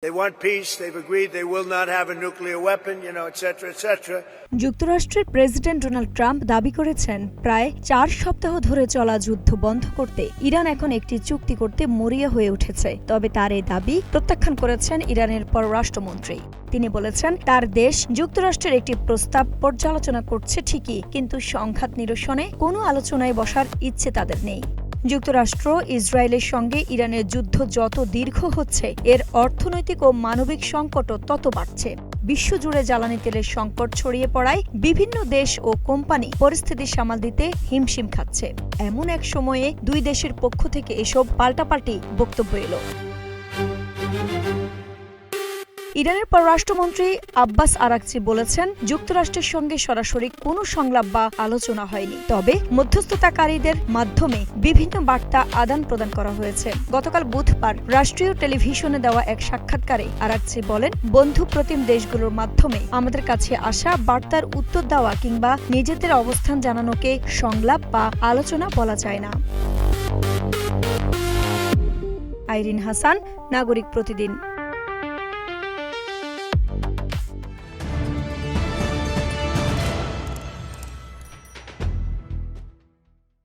They want peace. They've agreed they will not have a nuclear weapon, etc., etc. যুক্তরাষ্ট্রের president Donald Trump দাবি করেছেন প্রায় 4 সপ্তাহ ধরে চলা যুদ্ধ বন্ধ করতে ইরান এখন একটি চুক্তি করতে মরিয়া হয়ে উঠেছে। তবে তার এই দাবি প্রত্যাখ্যান করেছেন ইরানের পররাষ্ট্রমন্ত্রী। তিনি বলেছেন তার দেশ যুক্তরাষ্ট্রের একটি প্রস্তাব পর্যালোচনা করছে ঠিকই, কিন্তু সংঘাত নিরসনে কোনো আলোচনায় বসার ইচ্ছে তাদের নেই। যুক্তরাষ্ট্র ইসরায়েলের সঙ্গে ইরানের যুদ্ধ যত দীর্ঘ হচ্ছে, এর অর্থনৈতিক ও মানবিক সংকটও তত বাড়ছে। বিশ্বজুড়ে জ্বালানি তেলের সংকট ছড়িয়ে পড়ায় বিভিন্ন দেশ ও কোম্পানি পরিস্থিতি সামাল দিতে হিমশিম খাচ্ছে। এমন এক সময়ে দুই দেশের পক্ষ থেকে এসব পাল্টাপাল্টি বক্তব্য এলো। ইরানের পররাষ্ট্রমন্ত্রী আব্বাস আরাকচি বলেছেন, যুক্তরাষ্ট্রের সঙ্গে সরাসরি কোনো সংলাপ বা আলোচনা হয়নি, তবে মধ্যস্থতাকারীদের মাধ্যমে বিভিন্ন বার্তা আদান প্রদান করা হয়েছে। গতকাল বুধবার রাষ্ট্রীয় টেলিভিশনে দেওয়া এক সাক্ষাৎকারে আরাকচি বলেন, বন্ধুপ্রতিম দেশগুলোর মাধ্যমে আমাদের কাছে আসা বার্তার উত্তর দেওয়া কিংবা নিজেদের অবস্থান জানানোকে সংলাপ বা আলোচনা বলা যায় না। আইরিন হাসান, নাগরিক প্রতিদিন।